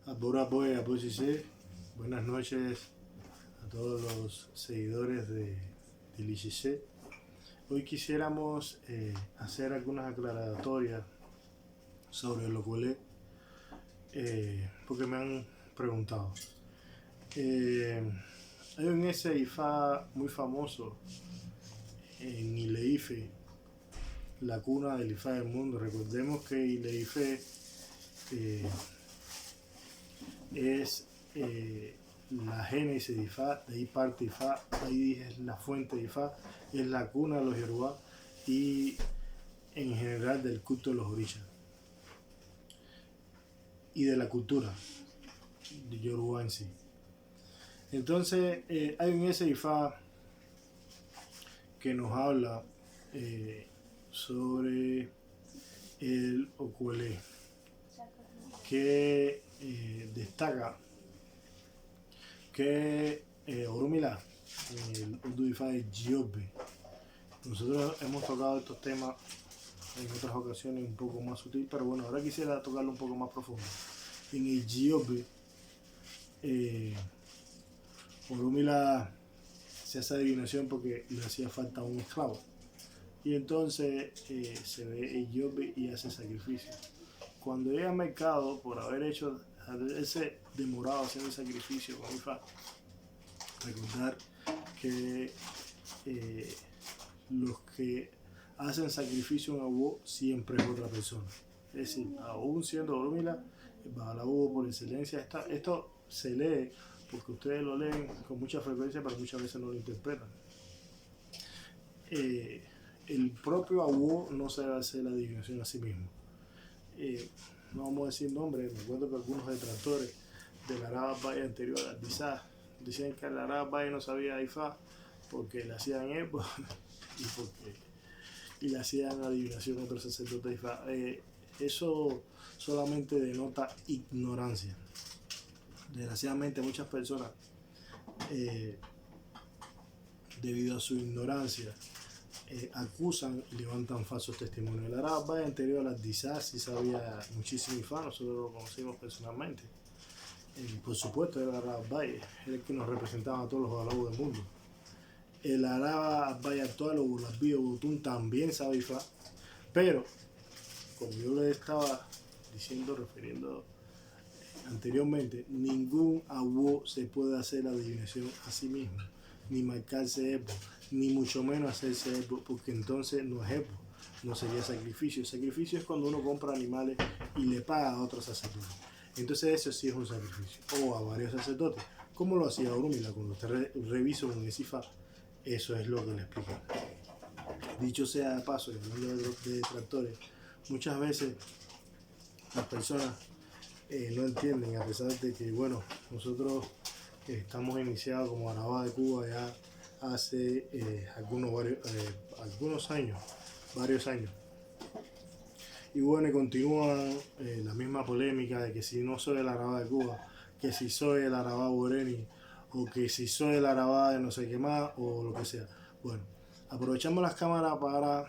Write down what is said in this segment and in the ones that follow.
Abura Boy, Abusise, buenas noches a todos los seguidores del ICC. Hoy quisiéramos hacer algunas aclaratorias sobre el Oculé, porque me han preguntado. Hay un IFA muy famoso en Ileife, la cuna del IFA del mundo. Recordemos que Ileife es la génesis de Ifá, de ahí parte Ifá, ahí es la fuente de Ifá, es la cuna de los Yorubá y en general del culto de los orishas y de la cultura de Yorubá en sí. Entonces hay un Ifá que nos habla sobre el Okulé, que destaca que Orumila, el Ifá de Giobe. Nosotros hemos tocado estos temas en otras ocasiones un poco más sutil, pero bueno, ahora quisiera tocarlo un poco más profundo. En el Giobe, Orumila se hace adivinación porque le hacía falta un esclavo. Y entonces se ve el Giobe y hace sacrificio. Cuando llega al mercado, por haberse demorado haciendo el sacrificio con Ifá, recordar que los que hacen sacrificio en Abu siempre es otra persona. Es decir, aún siendo Orumila, Balaú por excelencia, esto se lee porque ustedes lo leen con mucha frecuencia, pero muchas veces no lo interpretan. El propio Abu no se hace la adivinación a sí mismo. No vamos a decir nombres, me acuerdo que algunos detractores del Araba Valle anterior al Dizá decían que el Araba Valle no sabía Ifá porque le hacían Epo y le hacían adivinación a otros sacerdotes Ifá. Eso solamente denota ignorancia. Desgraciadamente muchas personas, debido a su ignorancia, acusan y levantan falsos testimonios. El Araba Valle anterior al Dizá sí sabía muchísimo Ifá, nosotros lo conocimos personalmente. Por supuesto, el Araba Valle era el que nos representaba a todos los balabos del mundo. El Araba Valle actual, o Bulabí o Butún, también sabe Ifá, pero como yo les estaba refiriendo anteriormente, ningún Abu se puede hacer la adivinación a sí mismo, ni marcarse Epo, ni mucho menos hacerse Epo, porque entonces no es Epo, no sería sacrificio. El sacrificio es cuando uno compra animales y le paga a otros sacerdotes. Entonces eso sí es un sacrificio, o a varios sacerdotes, como lo hacía Orumila. Cuando usted revisa un Ifá, eso es lo que le explica. Dicho sea de paso, hablando de detractores, muchas veces las personas no entienden, a pesar de que, bueno, nosotros estamos iniciados como Araba de Cuba ya hace varios años. Y bueno, y continúa la misma polémica de que si no soy el Araba de Cuba, que si soy el Araba Boreni, o que si soy el Araba de no sé qué más, o lo que sea. Bueno, aprovechamos las cámaras para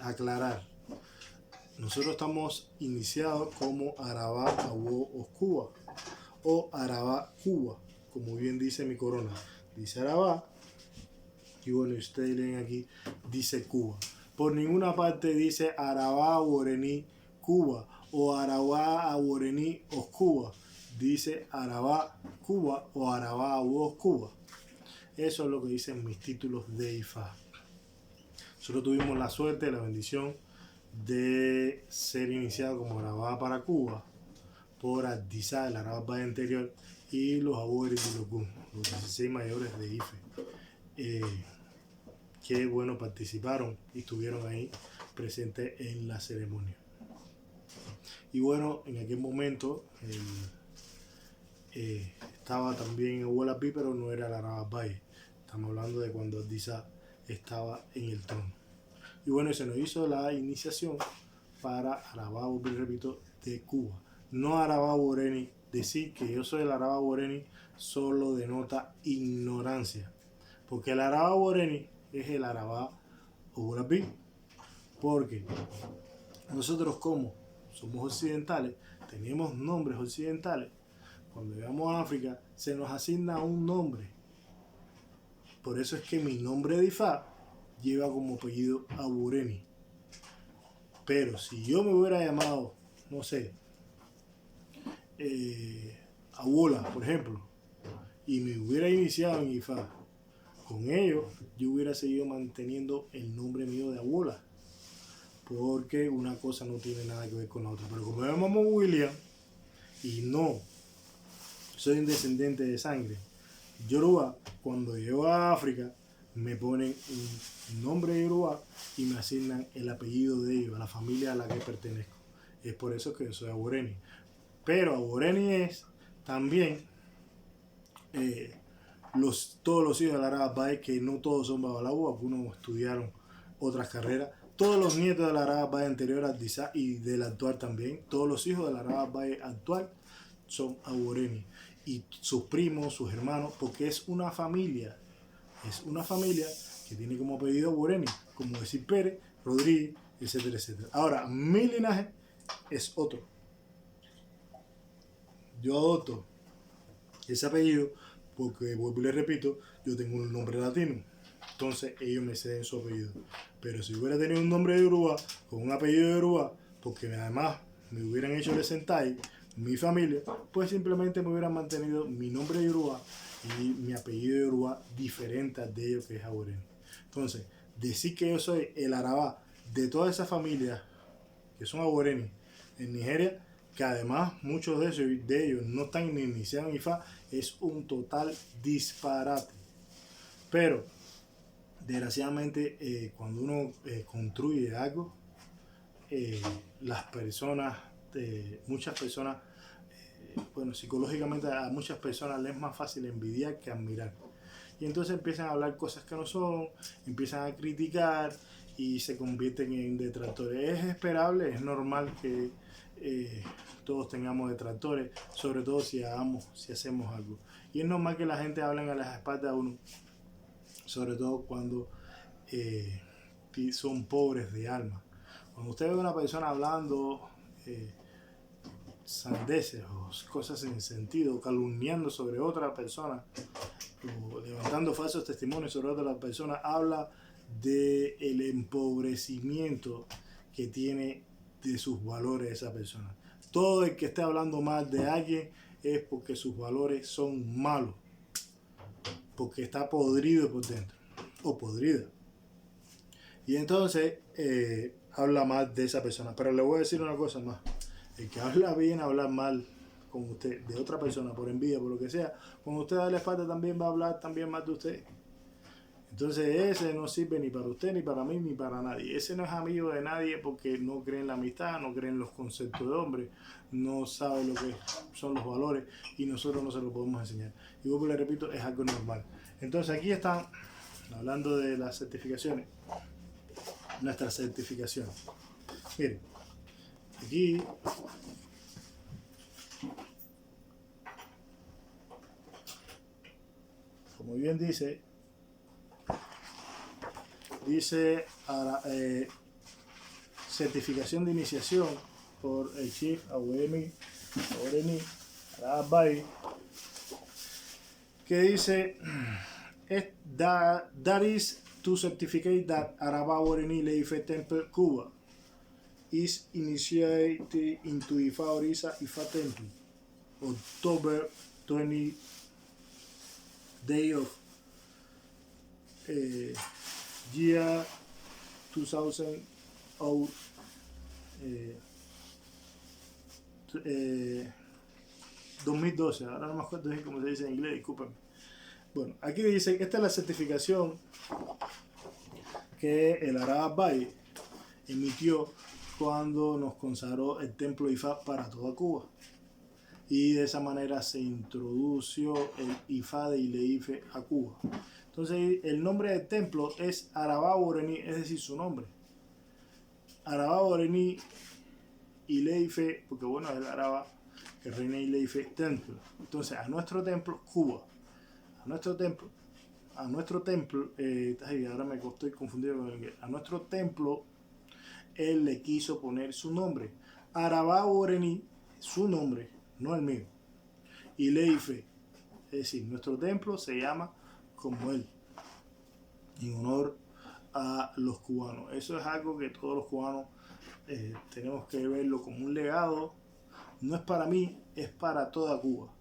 aclarar. Nosotros estamos iniciados como Araba Abu Cuba, o Araba Cuba, como bien dice mi corona. Dice Araba, y bueno, ustedes leen aquí, dice Cuba. Por ninguna parte dice Araba Borení Cuba o Araba Borení Cuba. Dice Araba Cuba o Araba Cuba. Eso es lo que dicen mis títulos de Ifá. Nosotros tuvimos la suerte, la bendición de ser iniciado como Araba para Cuba por Adizá, el Araba Valle anterior, y los Abuelos y los Gun, los 16 mayores de Ife. Que bueno, participaron y estuvieron ahí presentes en la ceremonia. Y bueno, en aquel momento estaba también Abuelapí, pero no era el Araba Valle. Estamos hablando de cuando Adizá estaba en el trono. Y bueno, se nos hizo la iniciación para Araba, repito, de Cuba. No Araba Boreni. Decir que yo soy el Araba Boreni solo denota ignorancia. Porque el Araba Boreni es el Araba Oburapí, porque nosotros como somos occidentales, tenemos nombres occidentales, cuando llegamos a África, se nos asigna un nombre. Por eso es que mi nombre de Ifá lleva como apellido Abureni. Pero si yo me hubiera llamado, no sé, Awola, por ejemplo, y me hubiera iniciado en Ifá, con ello yo hubiera seguido manteniendo el nombre mío de Awola, porque una cosa no tiene nada que ver con la otra. Pero como me llamo William y no soy un descendiente de sangre Yoruba, cuando llego a África me ponen un nombre de Yoruba y me asignan el apellido de ellos, a la familia a la que pertenezco. Es por eso que yo soy Aboreni. Pero Aboreni es también todos los hijos de la Araba Bae, que no todos son babalaú, algunos estudiaron otras carreras. Todos los nietos de la Araba Bae anterior al Disa y del actual también, todos los hijos de la Araba Bae actual son Aboreni. Y sus primos, sus hermanos, porque es una familia que tiene como apellido Aboreni, como decir Pérez, Rodríguez, etcétera, etcétera. Ahora, mi linaje es otro. Yo adopto ese apellido porque, vuelvo y le repito, yo tengo un nombre latino. Entonces ellos me ceden su apellido. Pero si hubiera tenido un nombre de Yoruba, con un apellido de Yoruba, porque además me hubieran hecho el Sentai, mi familia, pues simplemente me hubieran mantenido mi nombre de Yoruba y mi apellido de Yoruba diferente al de ellos, que es Aboreni. Entonces, decir que yo soy el Arabá de toda esa familia que son Aboreni en Nigeria, que además muchos de ellos no están ni iniciados en Ifá, es un total disparate. Pero, desgraciadamente, cuando uno construye algo, las personas, muchas personas, bueno, psicológicamente a muchas personas les es más fácil envidiar que admirar. Y entonces empiezan a hablar cosas que no son, empiezan a criticar y se convierten en detractores. Es esperable, es normal que todos tengamos detractores, sobre todo si hacemos algo. Y es normal que la gente hable a las espaldas de uno, sobre todo cuando son pobres de alma. Cuando usted ve a una persona hablando sandeces o cosas sin sentido, calumniando sobre otra persona o levantando falsos testimonios sobre otra persona, habla del empobrecimiento que tiene de sus valores esa persona. Todo el que esté hablando mal de alguien es porque sus valores son malos, porque está podrido por dentro o podrida. Y entonces habla mal de esa persona. Pero le voy a decir una cosa más. El que habla bien, hablar mal con usted, de otra persona, por envidia, por lo que sea, cuando usted da la espalda también va a hablar también mal de usted. Entonces ese no sirve ni para usted, ni para mí, ni para nadie. Ese no es amigo de nadie porque no cree en la amistad, no cree en los conceptos de hombre, no sabe lo que son los valores y nosotros no se lo podemos enseñar. Y vuelvo y le repito, es algo normal. Entonces aquí están, hablando de las certificaciones, nuestras certificaciones. Miren, aquí como bien dice certificación de iniciación por el Chief Aboreni Araba Bae, que dice that is to certificate that Araba Aboreni Leife Temple Cuba is initiated into Ifa Orisa Ifa Temple October 20 day of year 2000 2012, ahora no me acuerdo cómo se dice en inglés, discúlpenme. Bueno, aquí dice que esta es la certificación que el Araba Bae emitió cuando nos consagró el templo Ifá para toda Cuba. Y de esa manera se introdució el Ifá de Ileife a Cuba. Entonces el nombre del templo es Araba Aboreni, es decir, su nombre. Araba Aboreni Ileife, porque bueno, es el Araba que reina Ileife templo. Entonces a nuestro templo, Cuba, a nuestro templo, ahora me estoy confundido con el, a nuestro templo, él le quiso poner su nombre. Araba Aboreni, su nombre, no el mío. Ile-Ife. Es decir, nuestro templo se llama como él, en honor a los cubanos. Eso es algo que todos los cubanos tenemos que verlo como un legado. No es para mí, es para toda Cuba.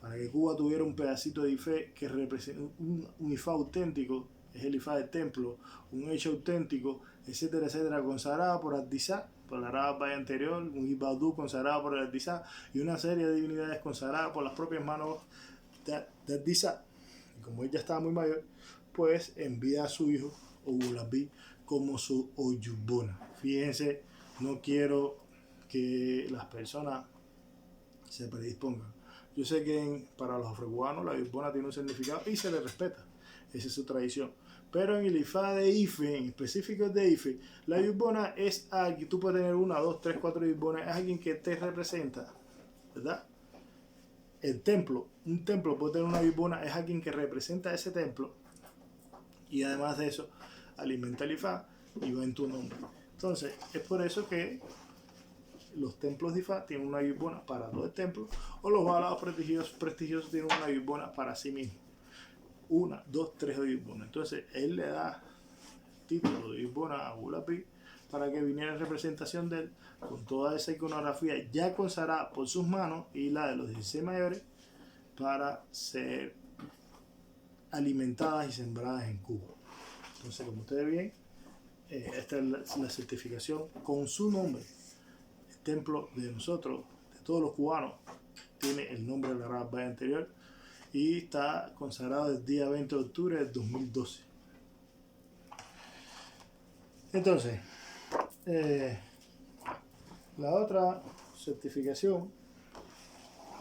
Para que Cuba tuviera un pedacito de Ife que represente un Ifá auténtico, es el Ifá del templo, un hecho auténtico, etcétera, etcétera, consagrado por Ardizá, por la Raba Valle anterior, un Ibadú consagrado por el Ardizá y una serie de divinidades consagradas por las propias manos de Ardizá. Y como ella estaba muy mayor, pues envía a su hijo, Ogulabí, como su Oyubona. Fíjense, no quiero que las personas se predispongan. Yo sé que para los afrocubanos la Oyubona tiene un significado y se le respeta. Esa es su tradición. Pero en el Ifá de Ife, en específico de Ife, la Oyubona es alguien, tú puedes tener 1, 2, 3, 4 Oyubonas, es alguien que te representa, ¿verdad? El templo, un templo puede tener una Oyubona, es alguien que representa ese templo y además de eso alimenta el Ifá y va en tu nombre. Entonces, es por eso que los templos de Ifá tienen una Oyubona para todo el templo, o los balados prestigiosos tienen una Oyubona para sí mismos. 1, 2, 3 Oyubonas. Entonces, él le da título de Oyubona a Ogulabí para que viniera en representación de él con toda esa iconografía ya consagrada por sus manos y la de los 16 mayores para ser alimentadas y sembradas en Cuba. Entonces, como ustedes ven, esta es la certificación con su nombre. El templo de nosotros, de todos los cubanos, tiene el nombre de la Raba Valle anterior y está consagrado el día 20 de octubre del 2012. Entonces, la otra certificación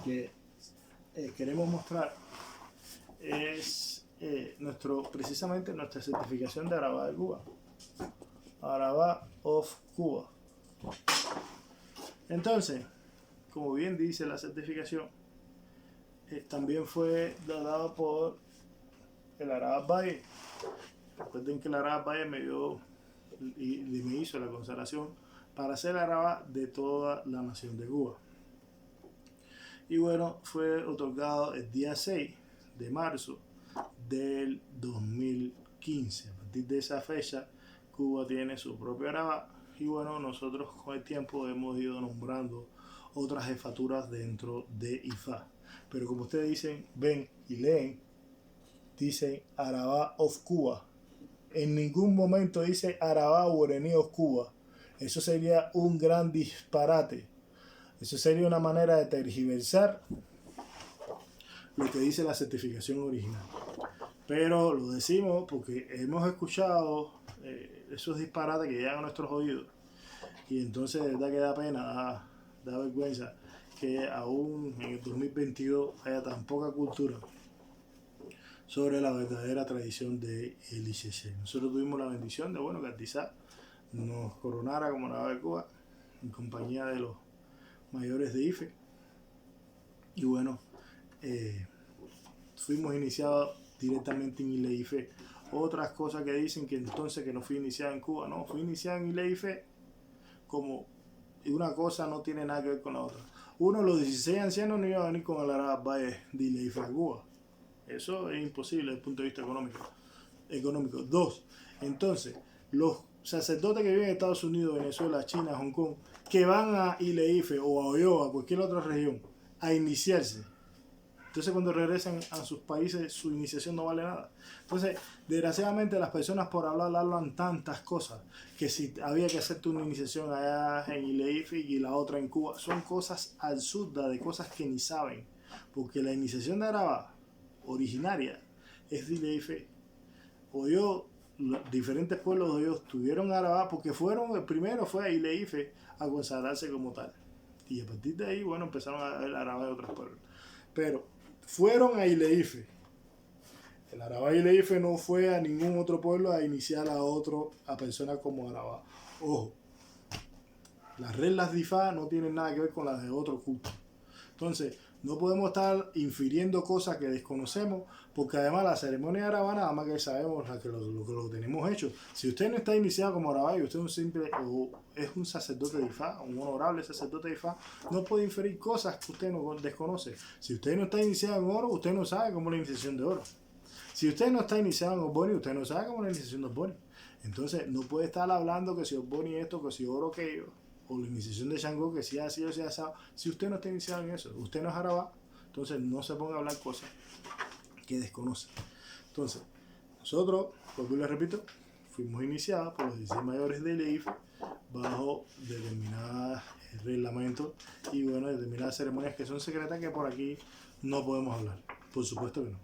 que queremos mostrar es precisamente nuestra certificación de Arabá de Cuba, Arabá of Cuba. Entonces, como bien dice la certificación, también fue dada por el Arabá Valle. Recuerden que el Arabá Valle me hizo la consagración para ser Arabá de toda la nación de Cuba. Y bueno, fue otorgado el día 6 de marzo del 2015. A partir de esa fecha, Cuba tiene su propio Arabá. Y bueno, nosotros con el tiempo hemos ido nombrando otras jefaturas dentro de Ifá. Pero como ustedes dicen, ven y leen, dicen Arabá of Cuba. En ningún momento dice Arabá Guaraní of Cuba. Eso sería un gran disparate. Eso sería una manera de tergiversar lo que dice la certificación original. Pero lo decimos porque hemos escuchado esos disparates que llegan a nuestros oídos. Y entonces de verdad que da pena, da vergüenza que aún en el 2022 haya tan poca cultura sobre la verdadera tradición de el ICC. Nosotros tuvimos la bendición de que Ardizá nos coronara como Arabá de Cuba en compañía de los mayores de Ife. Y bueno, fuimos iniciados directamente en Ile-Ife. Otras cosas que dicen que entonces que no fui iniciado en Cuba, no, fui iniciado en Ile-Ife. Como una cosa no tiene nada que ver con la otra. Uno, los 16 ancianos no iban a venir con el Arabá Valle de Ile-Ife a Cuba. Eso es imposible desde el punto de vista económico. 2, entonces, los sacerdotes que viven en Estados Unidos, Venezuela, China, Hong Kong, que van a Ile-Ife o a Oyo, a cualquier otra región, a iniciarse. Entonces, cuando regresan a sus países, su iniciación no vale nada. Entonces, desgraciadamente, las personas por hablan tantas cosas, que si había que hacerte una iniciación allá en Ile-Ife y la otra en Cuba, son cosas absurdas, de cosas que ni saben. Porque la iniciación de Arabá originaria es de Ile-Ife. Oyo, diferentes pueblos de Oyo tuvieron Arabá porque el primero fue a Ile-Ife a consagrarse como tal. Y a partir de ahí, bueno, empezaron a ver Arabá de otros pueblos. Pero fueron a Ile-Ife. El Arabá Ile-Ife no fue a ningún otro pueblo a iniciar a personas como Arabá. Ojo, las reglas de Ifá no tienen nada que ver con las de otro culto. Entonces, no podemos estar infiriendo cosas que desconocemos, porque además la ceremonia de Arabá nada más que sabemos que lo tenemos hecho. Si usted no está iniciado como Arabá y usted es un simple o es un sacerdote de Ifá, un honorable sacerdote de Ifá, no puede inferir cosas que usted no desconoce. Si usted no está iniciado en oro, usted no sabe cómo es la iniciación de oro. Si usted no está iniciado en Oboni, usted no sabe cómo es la iniciación de Oboni. Entonces, no puede estar hablando que si Oboni esto, que si oro aquello, o la iniciación de Shango, que si así o si asado. Si usted no está iniciado en eso, usted no es Arabá, entonces no se ponga a hablar cosas que desconoce. Entonces, nosotros, como les repito, fuimos iniciados por los 16 mayores de Leif bajo determinados reglamentos y bueno, determinadas ceremonias que son secretas que por aquí no podemos hablar. Por supuesto que no.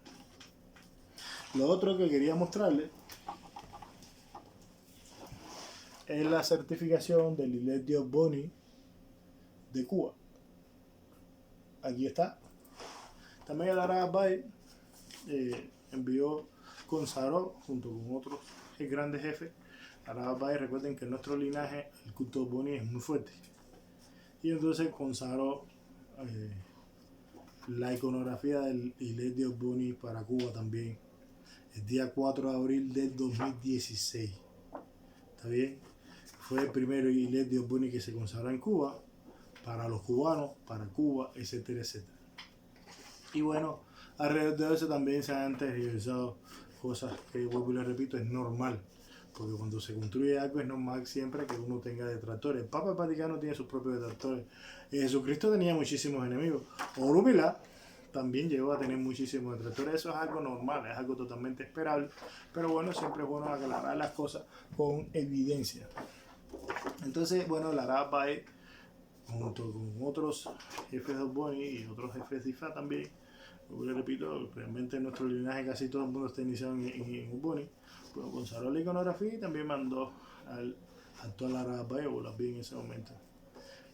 Lo otro que quería mostrarles es la certificación del Ilet de Oboni de Cuba. Aquí está. También el Arab Bay envió, consagró junto con otros grandes jefes. Arab Bay, recuerden que en nuestro linaje el culto de Oboni es muy fuerte. Y entonces consagró la iconografía del Ilet de Oboni para Cuba también. El día 4 de abril del 2016. ¿Está bien? Fue el primero Ilet de Oboni que se consagró en Cuba, para los cubanos, para Cuba, etcétera, etcétera. Y bueno, alrededor de eso también se han tergiversado cosas que, vuelvo y les repito, es normal. Porque cuando se construye algo es normal siempre que uno tenga detractores. El Papa Vaticano tiene sus propios detractores. Jesucristo tenía muchísimos enemigos. Orúmila también llegó a tener muchísimos detractores. Eso es algo normal, es algo totalmente esperable. Pero bueno, siempre es bueno aclarar las cosas con evidencia. Entonces, bueno, la Arab Bay, junto con otros jefes de Oboni y otros jefes de Ifá también, como les repito, realmente en nuestro linaje casi todo el mundo está iniciado en Oboni. Bueno, consagró la iconografía y también mandó al actual Arab Bay, o las vi en ese momento,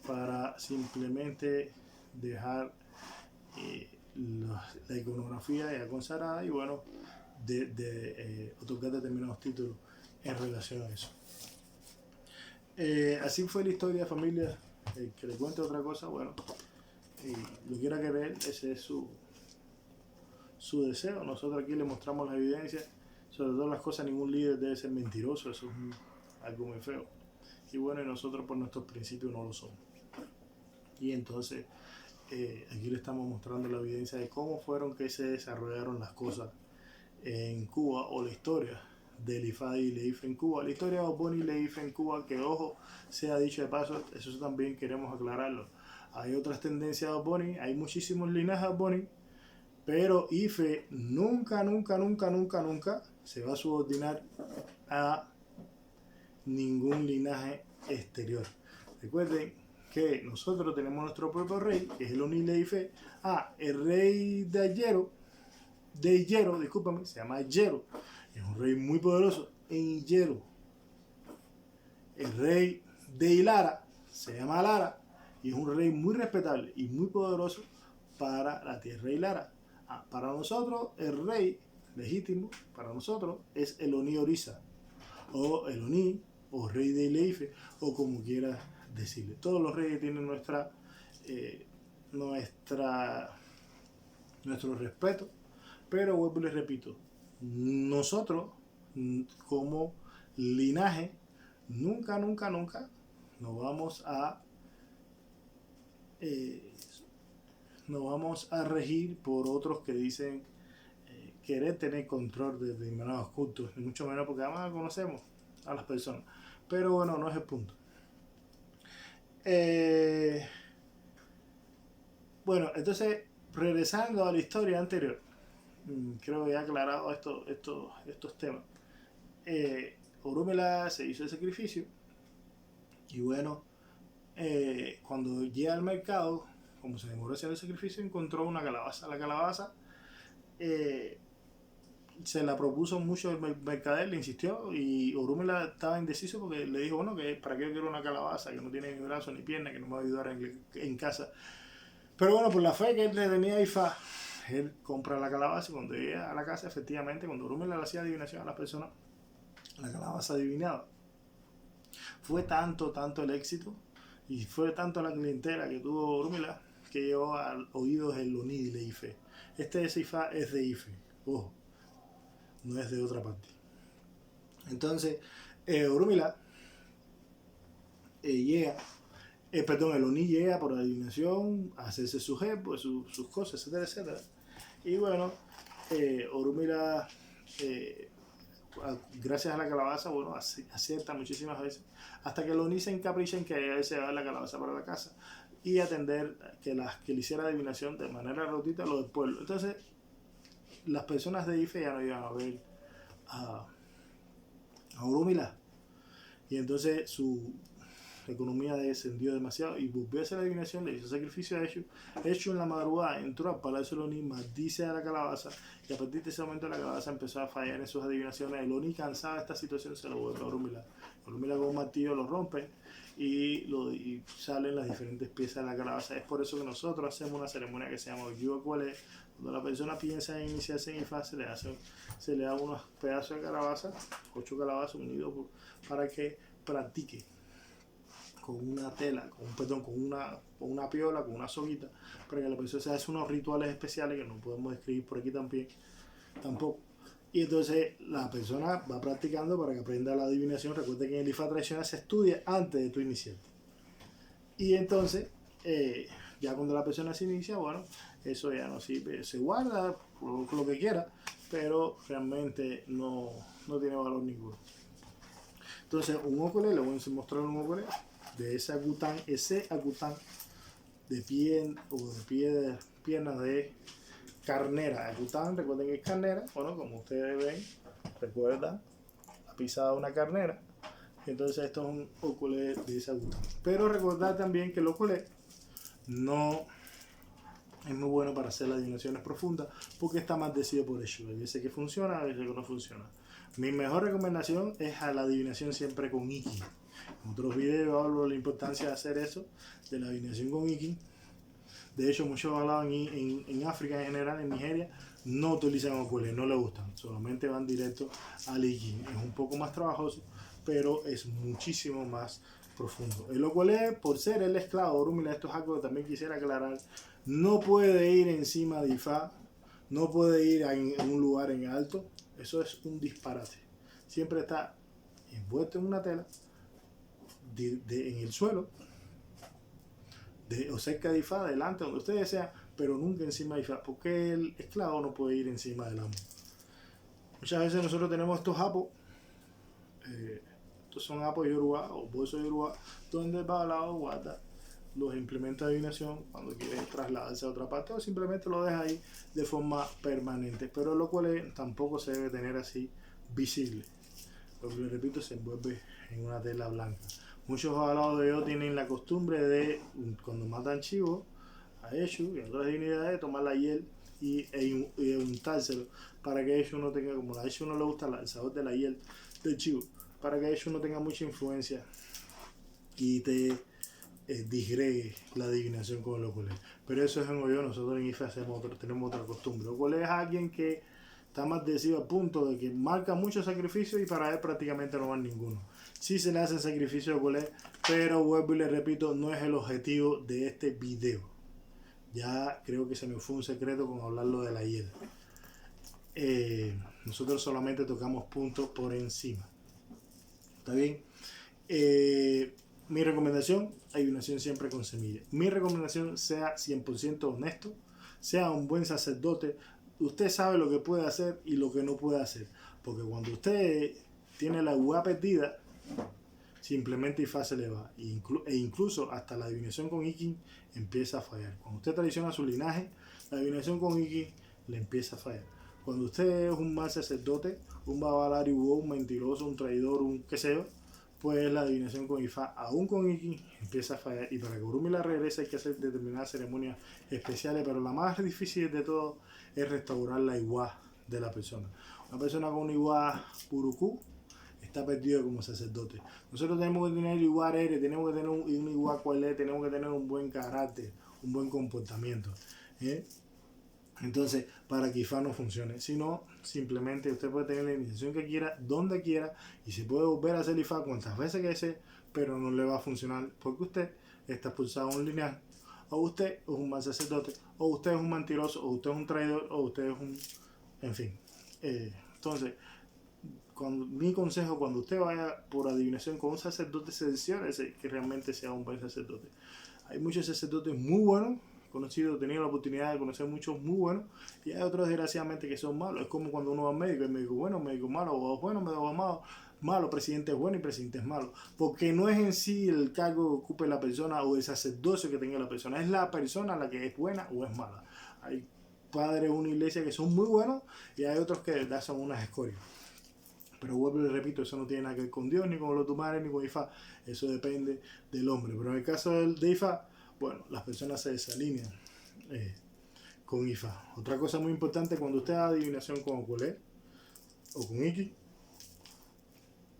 para simplemente dejar la iconografía ya consagrada y bueno, otorgar determinados títulos en relación a eso. Así fue la historia, familia. Que le cuente otra cosa, bueno, lo quiera querer, ese es su deseo. Nosotros aquí le mostramos la evidencia. Sobre todas las cosas, ningún líder debe ser mentiroso, eso es algo muy feo. Y bueno, y nosotros por nuestros principios no lo somos. Y entonces, aquí le estamos mostrando la evidencia de cómo fueron que se desarrollaron las cosas en Cuba, o la historia del Ifá y Leif en Cuba. La historia de Oboni y Leif en Cuba, que ojo, sea dicho de paso, eso también queremos aclararlo. Hay otras tendencias de Oboni, hay muchísimos linajes de Oboni, pero Ife nunca se va a subordinar a ningún linaje exterior. Recuerden que nosotros tenemos nuestro propio rey, que es el Oni Leife. El rey de Hierro, discúlpame, se llama Hierro. Es un rey muy poderoso en Hierro. El rey de Hilara se llama Lara y es un rey muy respetable y muy poderoso para la tierra de Hilara. Para nosotros, el rey legítimo, para nosotros, es el Oni Orisa, o el Oni, o rey de Ileife, o como quieras decirle. Todos los reyes tienen nuestro respeto, pero vuelvo y les repito, nosotros como linaje nunca nos vamos a regir por otros que dicen querer tener control de determinados cultos, ni mucho menos, porque además conocemos a las personas. Pero bueno, no es el punto. Bueno, entonces, regresando a la historia anterior, creo que he aclarado estos temas. Orúmila se hizo el sacrificio y bueno, cuando llega al mercado, como se demoró hacer el sacrificio, encontró una calabaza. La calabaza se la propuso mucho el mercader, le insistió, y Orúmila estaba indeciso porque le dijo, bueno, que para qué yo quiero una calabaza que no tiene ni brazo ni pierna, que no me va a ayudar en casa. Pero bueno, por la fe que él le tenía a Ifá, él compra la calabaza y cuando llega a la casa, efectivamente, cuando Orúmila le hacía adivinación a las personas, la calabaza adivinaba. Fue tanto el éxito y fue tanto la clientela que tuvo Orúmila que llegó al oído del Oni de Ife. Este Ifá es de Ife, ojo, no es de otra parte. Entonces, Orúmila llega, perdón, el Oni llega por adivinación a hacerse su jefe, pues, sus cosas, etcétera, etcétera. Y bueno, Orúmila, gracias a la calabaza, bueno, acierta muchísimas veces, hasta que el Oni se encapricha en que a él se va la calabaza para la casa y atender que le hiciera adivinación de manera gratuita a lo del pueblo. Entonces, las personas de Ife ya no iban a ver a Orúmila, y entonces su economía descendió demasiado y volvió a hacer la adivinación, le hizo sacrificio a Eshu. Eshu en la madrugada entró al palacio del Oni, maldice a la calabaza, y a partir de ese momento la calabaza empezó a fallar en sus adivinaciones. El Oni, cansado de esta situación, se lo vuelve a Orúmila. Orúmila con un martillo lo rompe y salen las diferentes piezas de la calabaza. Es por eso que nosotros hacemos una ceremonia que se llama Oyuacuale. Cuando la persona piensa en iniciarse en Ifá, se le da unos pedazos de calabaza, 8 calabazas unidos para que practique con una tela, con una piola, con una soguita, para que la persona se hace unos rituales especiales que no podemos describir por aquí tampoco. Y entonces la persona va practicando para que aprenda la adivinación. Recuerda que en el Ifá tradicional se estudia antes de tu iniciarte. Y entonces, ya cuando la persona se inicia, bueno, eso ya no sirve, se guarda lo que quiera, pero realmente no tiene valor ninguno. Entonces, un ócole, le voy a mostrar un ócole de ese acután de pierna de carnera. Acután, recuerden que es carnera, bueno, como ustedes ven, recuerda la pisada de una carnera. Entonces esto es un ócole de ese acután. Pero recordad también que el ócole no es muy bueno para hacer las adivinaciones profundas porque está maldecido por ello. Hay veces que funciona, a veces que no funciona. Mi mejor recomendación es a la adivinación siempre con Iki. En otros videos hablo de la importancia de hacer eso, de la adivinación con Iki. De hecho, muchos hablaban en África en general, en Nigeria, no utilizan óculos, no les gustan, solamente van directo al Iki. Es un poco más trabajoso, pero es muchísimo más profundo. El óculos, por ser el esclavo, Orúmila, esto es algo que también quisiera aclarar, no puede ir encima de Ifá, no puede ir en un lugar en alto, eso es un disparate. Siempre está envuelto en una tela, en el suelo, o cerca de Ifá, delante, donde ustedes desean, pero nunca encima de Ifá, porque el esclavo no puede ir encima del amo. Muchas veces nosotros tenemos estos apos, estos son apos yoruba o bolsos yoruba, donde el babalao guarda los implementos de adivinación cuando quiere trasladarse a otra parte, o simplemente lo deja ahí de forma permanente, pero lo cual tampoco se debe tener así visible. Lo que les repito, se envuelve en una tela blanca. Muchos babalaos de ellos tienen la costumbre de, cuando matan chivo, a Eshu y a otras divinidades, tomar la hiel y untárselo para que Eshu no tenga, como a Eshu no le gusta el sabor de la hiel del chivo, para que Eshu no tenga mucha influencia y te disgregue la adivinación con el óculos. Pero eso es en Oyo, nosotros en Ife tenemos otra costumbre. Óculos es alguien que está maldecido al punto de que marca muchos sacrificios y para él prácticamente no van ninguno. Sí se le hacen sacrificios a óculos, pero vuelvo y le repito, no es el objetivo de este video. Ya creo que se me fue un secreto con hablarlo de la hiel. Nosotros solamente tocamos puntos por encima. ¿Está bien? Mi recomendación, adivinación siempre con semilla. Mi recomendación, sea 100% honesto, sea un buen sacerdote. Usted sabe lo que puede hacer y lo que no puede hacer. Porque cuando usted tiene la UA perdida, simplemente Ifá se le va. E incluso hasta la adivinación con Iki empieza a fallar. Cuando usted traiciona su linaje, la adivinación con Iki le empieza a fallar. Cuando usted es un mal sacerdote, un babalario, un mentiroso, un traidor, un qué sé yo, pues la adivinación con Ifá, aún con Iki, empieza a fallar. Y para que Orúmila regrese hay que hacer determinadas ceremonias especiales, pero la más difícil de todo es restaurar la iguá de la persona. Una persona con un iguá purucú está perdido como sacerdote. Nosotros tenemos que tener iguá aire, tenemos que tener un iguá cualé, tenemos que tener un buen carácter, un buen comportamiento. Entonces, para que Ifá no funcione, si no, simplemente usted puede tener la iniciación que quiera, donde quiera, y se puede volver a hacer Ifá cuantas veces que desee, pero no le va a funcionar porque usted está expulsado a un lineal o usted es un mal sacerdote, o usted es un mentiroso, o usted es un traidor, o usted es un... En fin. Entonces, mi consejo, cuando usted vaya por adivinación con un sacerdote, cerciórese que realmente sea un buen sacerdote. Hay muchos sacerdotes muy buenos, he tenido la oportunidad de conocer muchos muy buenos, y hay otros desgraciadamente que son malos. Es como cuando uno va al médico, el médico bueno, médico malo, abogado bueno, abogado malo, presidente es bueno y presidente es malo. Porque no es en sí el cargo que ocupe la persona o el sacerdocio que tenga la persona, es la persona la que es buena o es mala. Hay padres de una iglesia que son muy buenos y hay otros que de verdad son unas escorias. Pero vuelvo y le repito, eso no tiene nada que ver con Dios, ni con los tumares, ni con Ifá. Eso depende del hombre. Pero en el caso de Ifá, bueno, las personas se desalinean con Ifá. Otra cosa muy importante, cuando usted haga adivinación con Oculé o con Iki,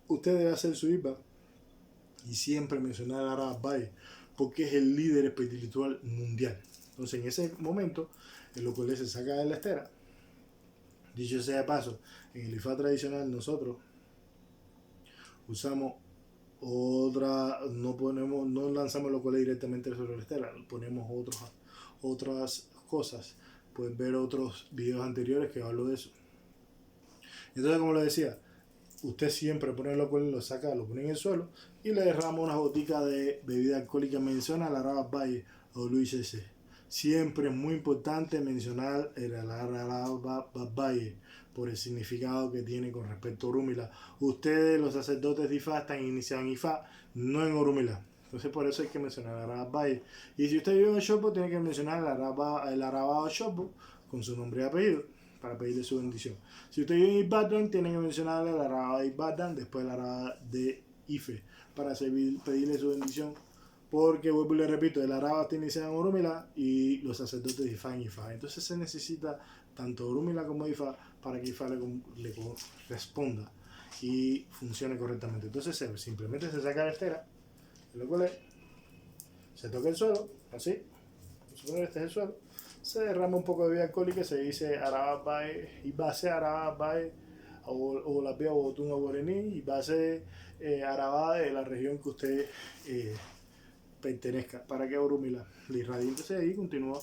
usted debe hacer su Ifá y siempre mencionar a Arabay, porque es el líder espiritual mundial. Entonces, en ese momento, el Oculé se saca de la estera. Dicho sea de paso, en el Ifá tradicional nosotros usamos no lanzamos el Oculé directamente sobre la estela, ponemos otras cosas. Pueden ver otros videos anteriores que hablo de eso. Entonces, como les decía, usted siempre pone el Oculé, lo saca, lo pone en el suelo y le derrama unas goticas de bebida alcohólica. Menciona a Araba Valle o Luis C.C. Siempre es muy importante mencionar el Araba Valle por el significado que tiene con respecto a Orúmila. Ustedes, los sacerdotes de Ifá, están iniciados en Ifá, no en Orúmila. Entonces por eso hay que mencionar el Araba Valle. Y si usted vive en Shopo, tiene que mencionar el Araba Shopo con su nombre y apellido para pedirle su bendición. Si usted vive en Ibadan, tiene que mencionar el Araba de Ibadan, después el Araba de Ife, para pedirle su bendición. Porque, vuelvo y le repito, el Araba está iniciado en Orúmila y los sacerdotes de Ifá en Ifá. Entonces se necesita tanto Orúmila como Ifá para que Ifá le responda y funcione correctamente. Entonces simplemente se saca la estera, el Oculé, se toca el suelo, así, este es el suelo, se derrama un poco de bebida alcohólica y se dice Arababae y base Arababae o la vía Botunga Guarení y base Araba de la región que usted pertenezca para que Orúmila le irradie. Entonces ahí continúa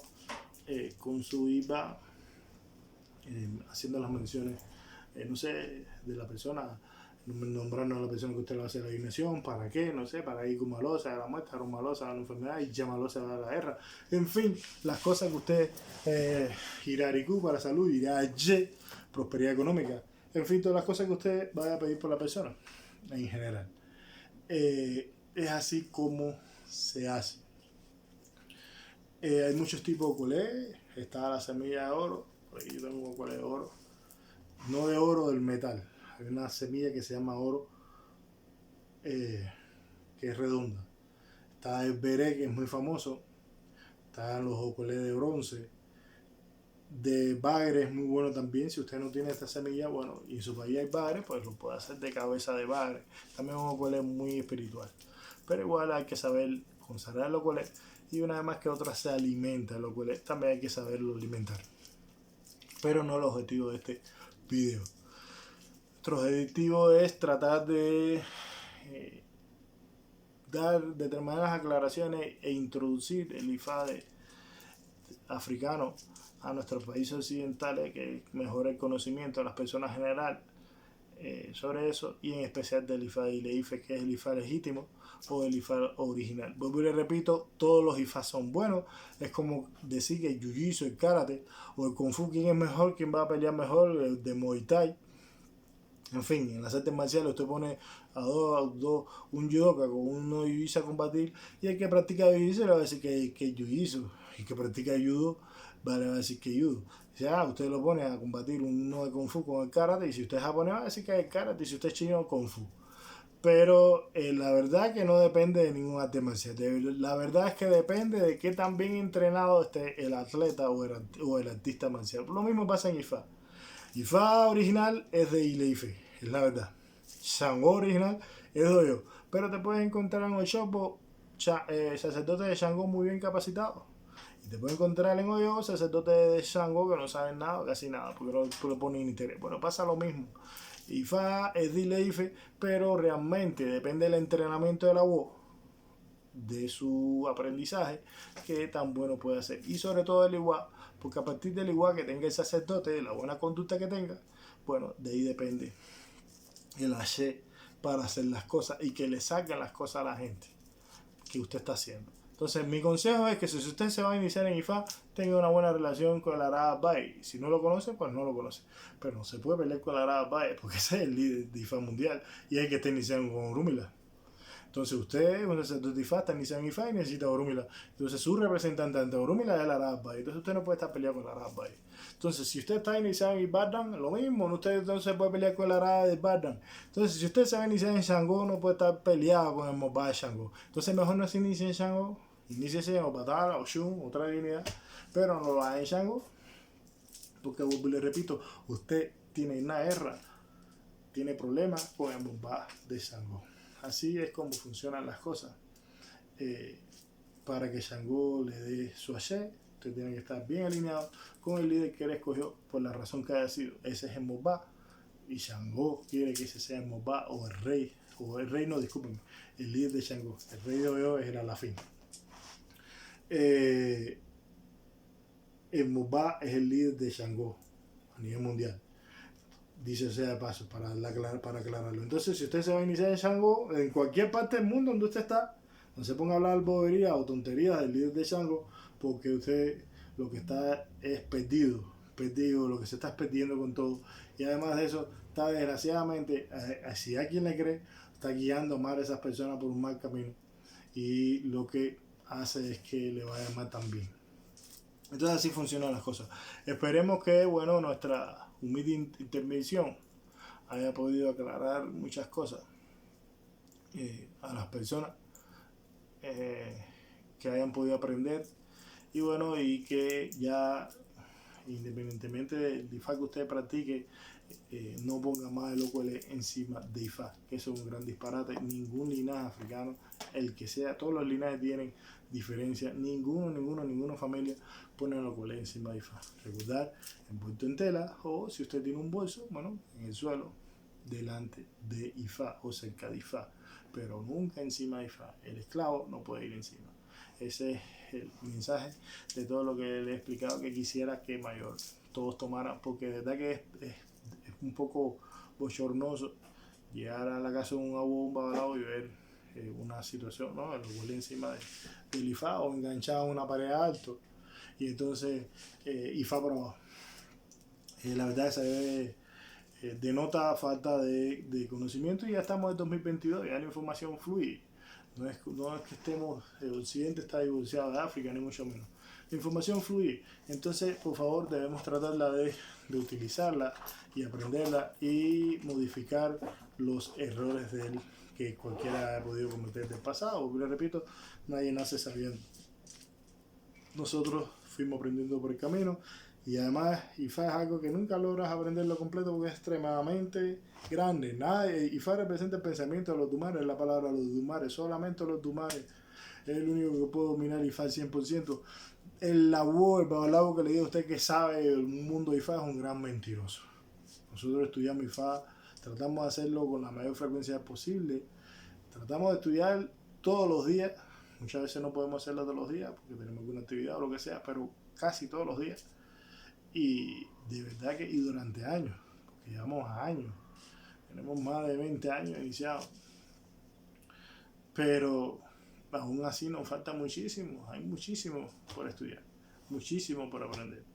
con su IVA haciendo las menciones no sé, de la persona, nombrando a la persona que usted le va a hacer la adivinación, para qué, no sé, para ir con malosa a la muerte, con malosa a la enfermedad y ya malosa a la guerra. En fin, las cosas que usted iraricú para salud, iraye, prosperidad económica. En fin, todas las cosas que usted vaya a pedir por la persona, en general. Es así como se hace. Hay muchos tipos de oculé. Está la semilla de oro. Por aquí yo tengo un oculé de oro. No de oro, del metal. Hay una semilla que se llama oro, que es redonda. Está el beré, que es muy famoso. Están los oculé de bronce. De bagre es muy bueno también. Si usted no tiene esta semilla, bueno, y en su país hay bagre, pues lo puede hacer de cabeza de bagre. También es un oculé muy espiritual. Pero igual hay que saber consagrar el oculé. Y una vez más que otra se alimenta el oculé, también hay que saberlo alimentar. Pero no el objetivo de este video. Nuestro objetivo es tratar de dar determinadas aclaraciones e introducir el IFA africano a nuestros países occidentales, que mejore el conocimiento de las personas en general sobre eso, y en especial del IFA de Ileife, que es el IFA legítimo o el IFA original. Vuelvo y le repito, todos los IFA son buenos. Es como decir que el jiu-jitsu, el karate o el kung fu, quién es mejor, quién va a pelear mejor, el de Muay Thai. En fin, en las artes marciales usted pone a un judoka con uno de jiu-jitsu a combatir, y el que practica jiu-jitsu le va a decir que es jiu-jitsu, y el que practica judo le va a decir que es judo. Ya, usted lo pone a combatir uno de kung fu con el karate, y si usted es japonés va a decir que es el karate, y si usted es chino, kung fu. Pero la verdad que no depende de ningún arte marcial. La verdad es que depende de qué tan bien entrenado esté el atleta o el artista marcial. Lo mismo pasa en IFA. IFA original es de Ileife, es la verdad. Shango original es de Oyo. Pero te puedes encontrar en Oshopo sacerdotes de Shango muy bien capacitados. Y te puedes encontrar en Oyo sacerdotes de Shango que no saben nada, casi nada, porque no le ponen interés. Bueno, pasa lo mismo. IFA es de Ileife, pero realmente depende del entrenamiento de la voz. de su aprendizaje, qué tan bueno puede ser. Y sobre todo el igual, porque a partir del igual que tenga el sacerdote, de la buena conducta que tenga, bueno, de ahí depende el hacer para hacer las cosas y que le saquen las cosas a la gente que usted está haciendo. Entonces mi consejo es que si usted se va a iniciar en IFA, tenga una buena relación con el Arab Bay. Si no lo conoce, pues no lo conoce. Pero no se puede pelear con el Arab Bay porque ese es el líder de IFA mundial y es el que está iniciando con Orúmila. Entonces usted, un sacerdote de IFA, está iniciando en IFA y necesita Orúmila. Entonces su representante ante Orúmila es el Arab Bay. Entonces usted no puede estar peleando con el Arab Bay. Entonces si usted está iniciando en Ibadan, lo mismo, usted entonces puede pelear con el Arab de Ibadan. Entonces si usted se va a iniciar en Shango, no puede estar peleado con el Mobá de Shango. Entonces mejor no se inicie en Shango, iníciese en Obatala o Shun, otra divinidad, pero no lo haga en Shango, porque le repito, usted tiene una guerra, tiene problemas con el Mobá de Shango. Así es como funcionan las cosas. Para que Shango le dé su ayer, usted tiene que estar bien alineado con el líder que él escogió por la razón que haya sido. Ese es el Mobá. Y Shango quiere que ese sea el Mobá o el rey no, discúlpenme, el líder de Shango. El rey de Oyo es el Alafín. El Mobá es el líder de Shango a nivel mundial. Dice sea de paso, para aclararlo. Entonces, si usted se va a iniciar en Shango, en cualquier parte del mundo donde usted está, no se ponga a hablar boberías o tonterías del líder de Shango, porque usted lo que está es perdido, lo que se está perdiendo con todo. Y además de eso, está desgraciadamente, si a quien le cree, está guiando mal a esas personas por un mal camino. Y lo que hace es que le vaya mal también. Entonces así funcionan las cosas. Esperemos que, bueno, nuestra humilde intervención haya podido aclarar muchas cosas a las personas que hayan podido aprender y bueno, y que ya independientemente del IFA que usted practique, no ponga más el loco encima de IFA, que eso es un gran disparate. Ningún linaje africano, el que sea, todos los linajes tienen diferencia, ninguna familia pone el loco encima de IFA. Recordar, envuelto en tela, o si usted tiene un bolso, bueno, en el suelo, delante de IFA o cerca de IFA, pero nunca encima de IFA. El esclavo no puede ir encima. Ese es el mensaje de todo lo que le he explicado, que quisiera que mayor todos tomaran, porque de verdad que es un poco bochornoso llegar a la casa de un abuelo, un babalao y ver una situación, ¿no? El huele encima del IFA o enganchado a una pared alto y entonces IFA por abajo. La verdad se denota falta de conocimiento y ya estamos en 2022, ya la información fluye. No es que estemos, el occidente está divorciado de África, ni mucho menos. La información fluye. Entonces, por favor, debemos tratarla de utilizarla y aprenderla y modificar los errores que cualquiera ha podido cometer del pasado. Porque, repito, nadie nace sabiendo. Nosotros fuimos aprendiendo por el camino. Y además, IFA es algo que nunca logras aprenderlo completo porque es extremadamente grande. IFA representa el pensamiento de los Dumares, la palabra los Dumares, solamente los Dumares. Es el único que puede dominar IFA al 100%. El babalao que le diga a usted que sabe el mundo de IFA es un gran mentiroso. Nosotros estudiamos IFA, tratamos de hacerlo con la mayor frecuencia posible. Tratamos de estudiar todos los días. Muchas veces no podemos hacerlo todos los días porque tenemos alguna actividad o lo que sea, pero casi todos los días. Y de verdad que, y durante años, porque llevamos años, tenemos más de 20 años iniciados, pero aún así nos falta muchísimo, hay muchísimo por estudiar, muchísimo por aprender.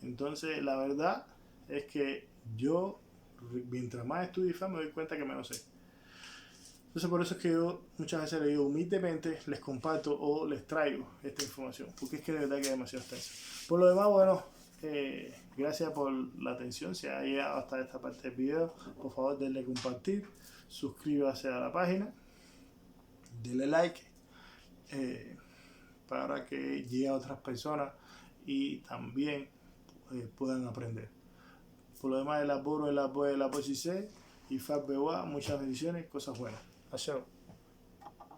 Entonces la verdad es que yo, mientras más estudio IFA, me doy cuenta que menos sé. Entonces por eso es que yo muchas veces le digo humildemente, les comparto o les traigo esta información, porque es que de verdad que es demasiado extenso. Por lo demás, bueno, gracias por la atención. Si ha llegado hasta esta parte del video, por favor denle compartir, suscríbase a la página, denle like para que llegue a otras personas y también puedan aprender. Por lo demás, el apoyo de la posición y FABWA, muchas bendiciones, cosas buenas. Chao.